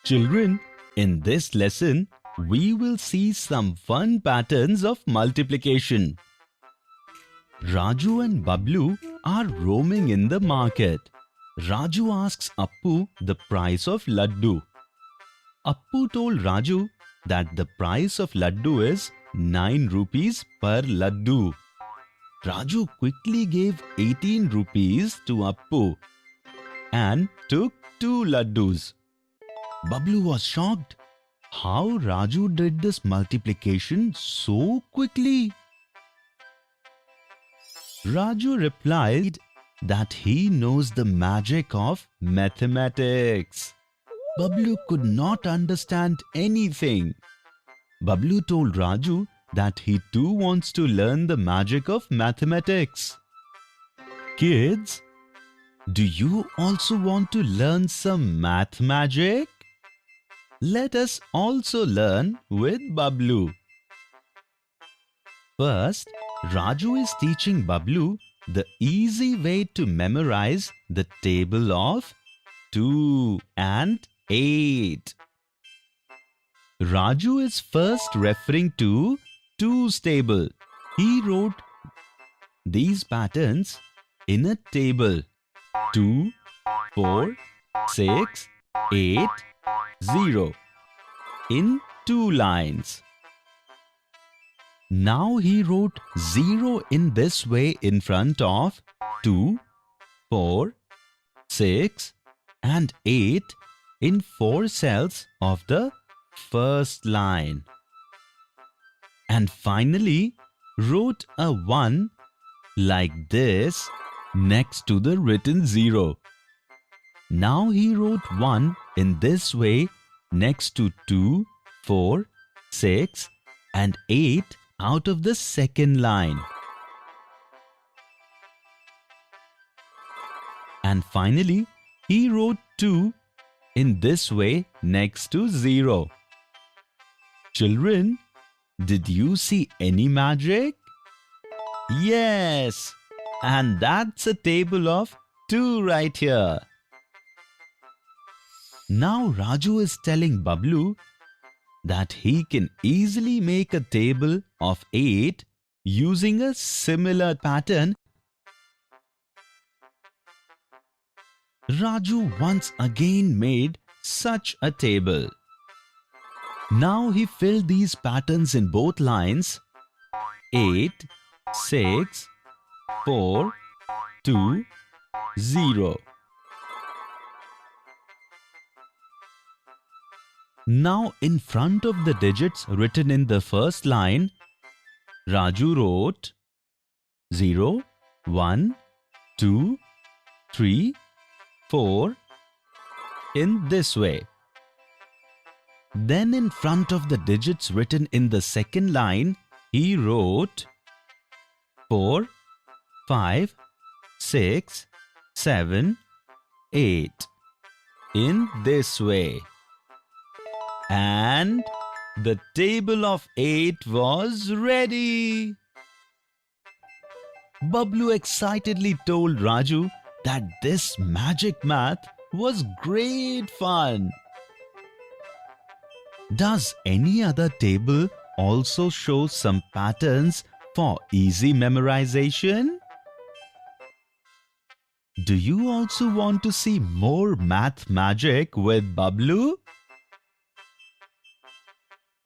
Children, in this lesson, we will see some fun patterns of multiplication. Raju and Bablu are roaming in the market. Raju asks Appu the price of laddu. Appu told Raju that the price of laddu is 9 rupees per laddu. Raju quickly gave 18 rupees to Appu and took 2 laddus. Bablu was shocked. How Raju did this multiplication so quickly? Raju replied that he knows the magic of mathematics. Bablu could not understand anything. Bablu told Raju that he too wants to learn the magic of mathematics. Kids, do you also want to learn some math magic? Let us also learn with Bablu. First, Raju is teaching Bablu the easy way to memorize the table of 2 and 8. Raju is first referring to 2's table. He wrote these patterns in a table: 2, 4, 6, 8, 0 in 2 lines. Now he wrote 0 in this way in front of 2, 4, 6 and 8 in 4 cells of the first line. And finally wrote a 1 like this next to the written 0. Now he wrote 1 in this way next to 2, 4, 6 and 8 out of the second line. And finally, he wrote 2 in this way next to 0. Children, did you see any magic? Yes, and that's a table of 2 right here. Now Raju is telling Bablu that he can easily make a table of 8 using a similar pattern. Raju once again made such a table. Now he filled these patterns in both lines: 8, 6, 4, 2, 0. Now in front of the digits written in the first line, Raju wrote 0, 1, 2, 3, 4 in this way. Then in front of the digits written in the second line, he wrote 4, 5, 6, 7, 8 in this way. And the table of 8 was ready. Bablu excitedly told Raju that this magic math was great fun. Does any other table also show some patterns for easy memorization? Do you also want to see more math magic with Bablu?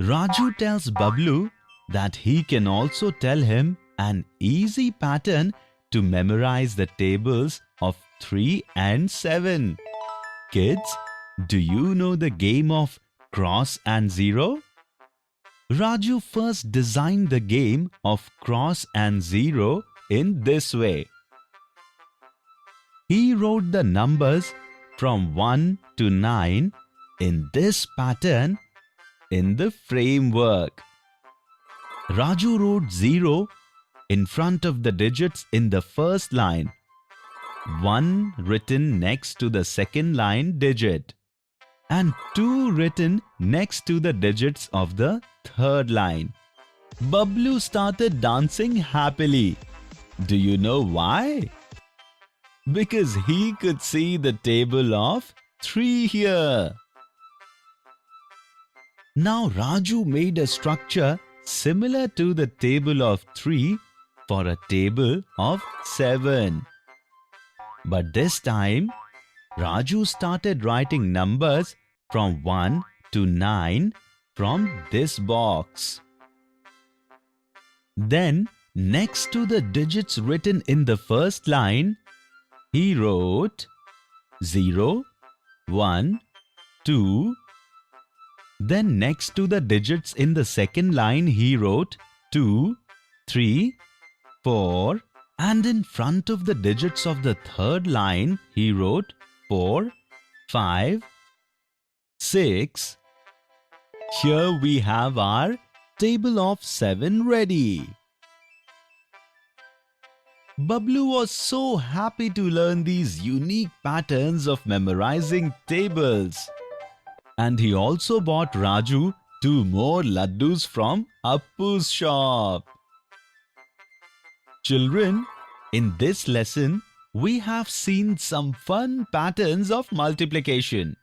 Raju tells Bablu that he can also tell him an easy pattern to memorize the tables of 3 and 7. Kids, do you know the game of cross and zero? Raju first designed the game of cross and zero in this way. He wrote the numbers from 1 to 9 in this pattern in the framework. Raju wrote 0 in front of the digits in the first line, 1 written next to the second line digit, and 2 written next to the digits of the third line. Bablu started dancing happily. Do you know why? Because he could see the table of 3 here. Now Raju made a structure similar to the table of 3 for a table of 7. But this time, Raju started writing numbers from 1 to 9 from this box. Then, next to the digits written in the first line, he wrote 0, 1, 2. Then next to the digits in the second line, he wrote 2, 3, 4. And in front of the digits of the third line, he wrote 4, 5, 6. Here we have our table of 7 ready. Bablu was so happy to learn these unique patterns of memorizing tables. And he also bought Raju 2 more laddus from Appu's shop. Children, in this lesson, we have seen some fun patterns of multiplication.